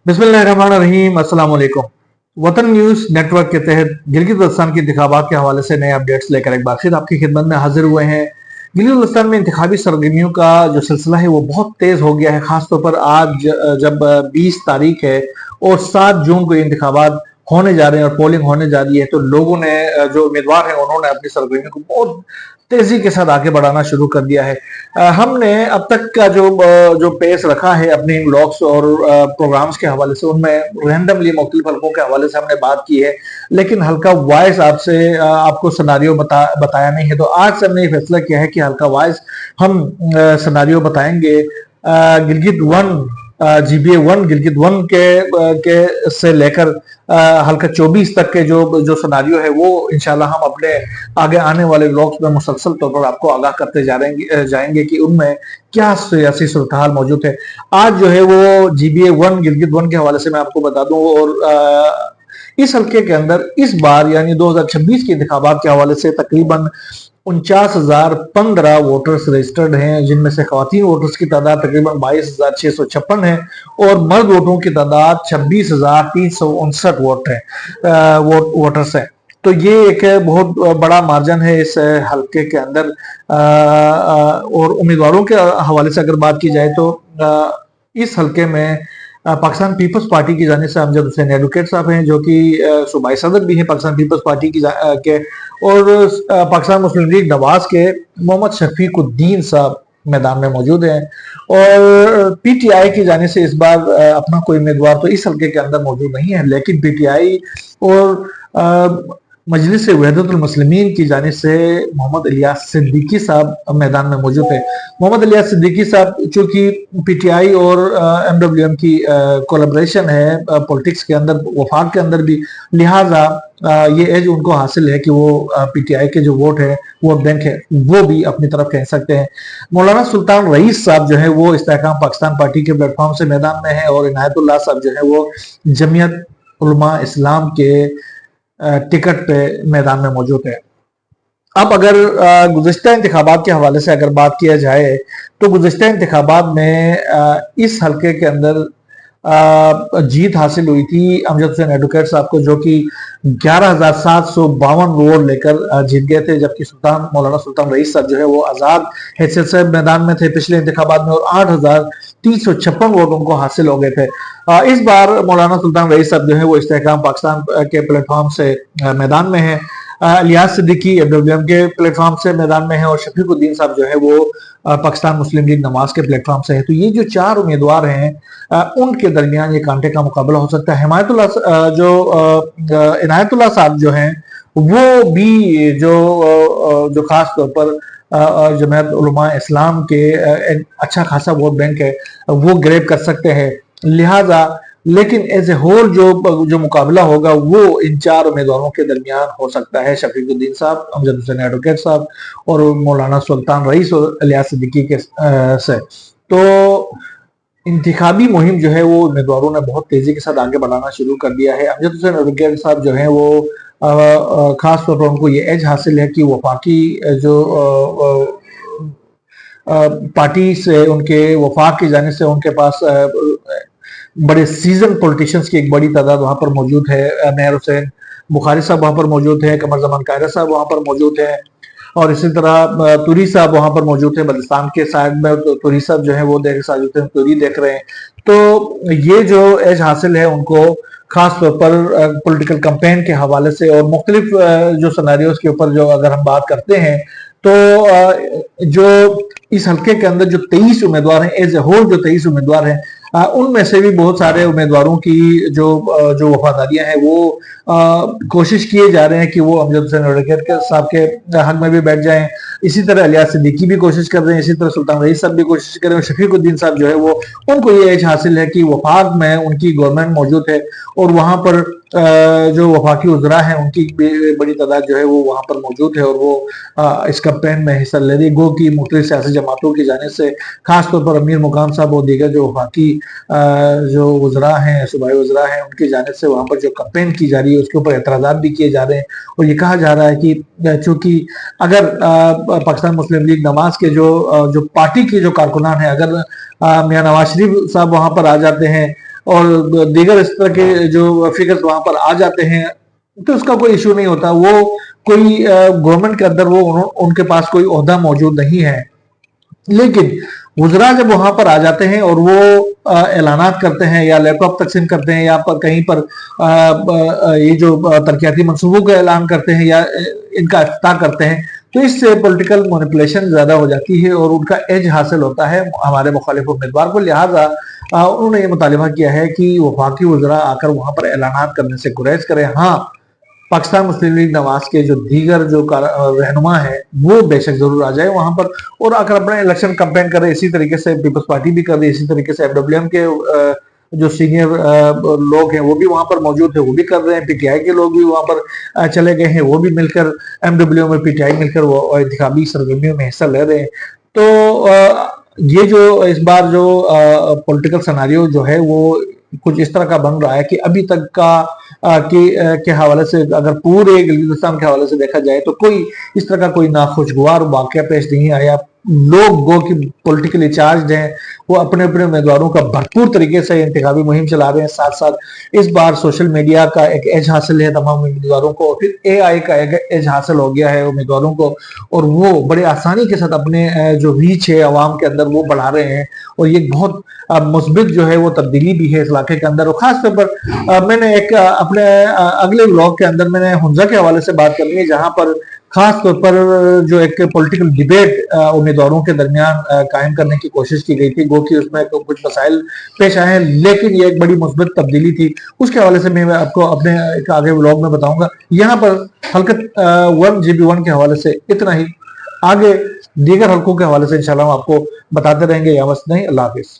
बिस्मिल्लाहिर्रहमानिर्रहीम। अस्सलाम वालेकुम। वतन न्यूज़ नेटवर्क के तहत गिलगित बल्तिस्तान के इंतखाबात के हवाले से नए अपडेट्स लेकर एक बार फिर आपकी खिदमत में हाजिर हुए हैं। गिलगित बल्तिस्तान में इंतखाबी सरगर्मियों का जो सिलसिला है वो बहुत तेज हो गया है। खासतौर पर आज जब 20 तारीख है और 7 जून को ये इंतखाबात होने जा रहे हैं और पोलिंग होने जा रही है, तो लोगों ने जो उम्मीदवार हैं उन्होंने अपनी सरगर्मियों को बहुत तेजी के साथ आगे बढ़ाना शुरू कर दिया है। हमने अब तक का जो पेस रखा है अपने ब्लॉग्स और प्रोग्राम्स के हवाले से, उनमें रैंडमली मुख्तलिफ हल्कों के हवाले से हमने बात की है, लेकिन हल्का वाइज आपको सिनारियो बताया नहीं है। तो आज से हमने ये फैसला किया है कि हल्का वाइज हम सिनारियो बताएंगे। गिलगित 1 GBA 1 गिलगित 1 के से लेकर हल्का 24 तक के जो सिनारियो है वो इंशाल्लाह हम अपने आगे आने वाले व्लॉग्स में मुसलसल तौर पर आपको आगाह करते जाएंगे कि उनमें क्या सियासी सूरत-हाल मौजूद है। आज जो है वो GBA 1 गिलगित 1 के हवाले से मैं आपको बता दूं, और इस हल्के के अंदर इस बार यानी 2026 के इंतखाबात के हवाले से तकरीबन 49,015 वोटर्स रजिस्टर्ड हैं, जिनमें से खवातीन वोटर्स की तादाद तकरीबन 22,656 है और मर्द वोटरों की तादाद 26,359 वोटर्स है। तो ये एक बहुत बड़ा मार्जिन है इस हल्के के अंदर। और उम्मीदवारों के हवाले से अगर बात की जाए तो इस हल्के में पाकिस्तान पीपल्स पार्टी की जानिब से अमजद हुसैन एडवोकेट साहब हैं, जो कि सूबाई सदर भी हैं पाकिस्तान पीपल्स पार्टी के, और पाकिस्तान मुस्लिम लीग नवाज के मोहम्मद शफीकुद्दीन साहब मैदान में मौजूद हैं। और PTI की जानिब से इस बार अपना कोई उम्मीदवार तो इस हल्के के अंदर मौजूद नहीं है, लेकिन PTI और मजलिस वहदतुल मुस्लिमीन की जानिब से मोहम्मद इलियास सिद्दीकी साहब मैदान में मौजूद है। मोहम्मद इलियास सिद्दीकी साहब चूंकि PTI और MWM की कोलैबोरेशन है पॉलिटिक्स के अंदर, वफाक के अंदर भी, लिहाजा ये एज उनको हासिल है कि वो PTI के जो वोट है, वोट बैंक है, वो भी अपनी तरफ कह सकते हैं। मौलाना सुल्तान रईस साहब जो है वो इस्तेहकाम पाकिस्तान पार्टी के प्लेटफॉर्म से मैदान में है, और इनायतुल्लाह साहब जो है वो जमीयत उलमा इस्लाम के टिकट पे मैदान में मौजूद है। अब अगर गुज़िश्ता इंतखाबात के हवाले से अगर बात किया जाए तो गुज़िश्ता इंतखाबात में इस हल्के के अंदर जीत हासिल हुई थी अमजद हुसैन एडवोकेट साहब को, जो कि 11,752 वोट लेकर जीत गए थे, जबकि मौलाना सुल्तान रईस साहब जो है वो आजाद हैसियत से मैदान में थे पिछले इंतखाबात में, और 8,356 वोट उनको हासिल हो गए थे। इस बार मौलाना सुल्तान रईस साहब जो है वो इस्तेहकाम पाकिस्तान के प्लेटफॉर्म से मैदान में है, इलियास सिद्दीकी MWM के प्लेटफॉर्म से मैदान में है, और शफीकुद्दीन साहब जो है वो पाकिस्तान मुस्लिम लीग नवाज के प्लेटफॉर्म से है। तो ये जो 4 उम्मीदवार हैं उनके दरमियान ये कांटे का मुकाबला हो सकता है। इनायतुल्लाह साहब जो हैं वो भी जो खास तौर पर जमीयत उलमा इस्लाम के एक अच्छा खासा वोट बैंक है वो ग्रैब कर सकते हैं। लिहाजा लेकिन एज ए होल जो मुकाबला होगा वो इन 4 उम्मीदवारों के दरमियान हो सकता है, शफीकुद्दीन साहब, अमजद हुसैन एडवोकेट साहब और मौलाना सुल्तान रईस और इलियास सिद्दीकी के से। तो इंतखाबी मुहिम जो है वो उम्मीदवारों ने बहुत तेजी के साथ आगे बढ़ाना शुरू कर दिया है। अमजद हुसैन एडवोकेट साहब जो है वो खास तौर पर उनको ये एज हासिल है कि वफाकी जो पार्टी से उनके वफाक की जाने से उनके पास बड़े सीजन पॉलिटिशियंस की एक बड़ी तादाद वहां पर मौजूद है। मेहर हुसैन बुखारी साहब वहां पर मौजूद है, कमर जमान कायरा साहब वहां पर मौजूद है, और इसी तरह तुरी साहब वहां पर मौजूद है। बलुचिस्तान के साइड में तुरी साहब जो है वो तुरी देख रहे हैं। तो ये जो एज हासिल है उनको खास तौर पर पॉलिटिकल कैंपेन के हवाले से और मुख्तलिफ जो सिनेरियोज के ऊपर जो अगर हम बात करते हैं तो जो इस हल्के के अंदर जो 23 उम्मीदवार हैं, एज ए होल जो 23 उम्मीदवार हैं, उनमें से भी बहुत सारे उम्मीदवारों की जो वफादारियां हैं वो कोशिश किए जा रहे हैं कि वो अमजद हुसैन एडवोकेट साहब के हक में भी बैठ जाएं। इसी तरह इलियास सिद्दीकी भी कोशिश कर रहे हैं, इसी तरह सुल्तान रईस साहब भी कोशिश कर रहे हैं, शफीकुद्दीन साहब जो है वो उनको ये एज हासिल है कि वफाक में उनकी गवर्नमेंट मौजूद है और वहां पर जो वफाकी उजरा हैं उनकी बड़ी तादाद जो है वो वहां पर मौजूद है, और वो इस कैंपेन में हिस्सा ले रही। गो की मुख्तलिफ सियासी जमातों की जाने से खासतौर पर अमीर मुकाम साहब और दीगर जो वफाकी जो वज़रा हैं, सूबाई वज़रा हैं, उनकी जानिब से वहाँ पर जो कैंपेन की जा रही है उसके ऊपर एतराज़ात भी किए जा रहे हैं। और ये कहा जा रहा है कि चूंकि अगर पाकिस्तान मुस्लिम लीग नवाज के जो पार्टी के जो कारकुनान हैं, अगर मियां नवाज शरीफ साहब वहाँ पर आ जाते हैं اور دیگر اس طرح کے جو فگرز وہاں پر آ جاتے ہیں تو اس کا کوئی ایشو نہیں ہوتا. وہ کوئی گورنمنٹ کے اندر وہ ان کے پاس کوئی عہدہ موجود نہیں ہے، لیکن وزراء جب وہاں پر آ جاتے ہیں اور وہ اعلانات کرتے ہیں یا لیپ ٹاپ تقسیم کرتے ہیں یا کہیں پر یہ جو ترقیاتی منصوبوں کا اعلان کرتے ہیں یا ان کا افتتاح کرتے ہیں، تو اس سے پولیٹیکل مینیپولیشن زیادہ ہو جاتی ہے اور ان کا ایج حاصل ہوتا ہے ہمارے مخالف امیدوار کو. لہٰذا انہوں نے یہ مطالبہ کیا ہے کہ وفاقی وزراء آ کر وہاں پر اعلانات کرنے سے گریز کریں. ہاں، پاکستان مسلم لیگ نواز کے جو دیگر جو رہنما ہیں وہ بے شک ضرور آ جائے وہاں پر اور آ کر اپنے الیکشن کمپین کرے. اسی طریقے سے پیپلز پارٹی بھی کر رہی ہے، اسی طریقے سے FWM کے جو سینئر لوگ ہیں وہ بھی وہاں پر موجود ہیں، وہ بھی کر رہے ہیں. PTI کے لوگ بھی وہاں پر چلے گئے ہیں، وہ بھی مل کر MWM اور PTI مل کر وہ انتخابی سرگرمیوں میں حصہ لے رہے ہیں. تو یہ جو اس بار جو پولیٹیکل سیناریو جو ہے وہ کچھ اس طرح کا بن رہا ہے کہ ابھی تک کا کے حوالے سے اگر پورے گلگستان کے حوالے سے دیکھا جائے تو کوئی اس طرح کا کوئی ناخوشگوار واقعہ پیش نہیں آیا. لوگ گو کہ پولیٹیکلی چارجڈ ہیں، وہ اپنے اپنے امیدواروں کا بھرپور طریقے سے انتخابی مہم چلا رہے ہیں. ساتھ ساتھ اس بار سوشل میڈیا کا ایک ایج حاصل ہے تمام امیدواروں کو، پھر AI کا ایک ایج حاصل ہو گیا ہے امیدواروں کو، اور وہ بڑے آسانی کے ساتھ اپنے جو ریچ ہے عوام کے اندر وہ بڑھا رہے ہیں. اور یہ بہت مثبت جو ہے وہ تبدیلی بھی ہے اس علاقے کے اندر. اور خاص طور پر میں نے ایک اپنے اگلے بلاگ کے اندر میں نے حمزہ کے حوالے سے بات کرنی ہے، جہاں پر خاص طور پر جو ایک پولیٹیکل ڈیبیٹ امیدواروں کے درمیان قائم کرنے کی کوشش کی گئی تھی. گو کہ اس میں کچھ مسائل پیش آئے ہیں لیکن یہ ایک بڑی مثبت تبدیلی تھی. اس کے حوالے سے میں آپ کو اپنے ایک آگے بلاگ میں بتاؤں گا. یہاں پر حلقہ 1 GB1 کے حوالے سے اتنا ہی. آگے دیگر حلقوں کے حوالے سے انشاءاللہ ہم آپ کو بتاتے رہیں گے. یا بس نہیں، اللہ حافظ.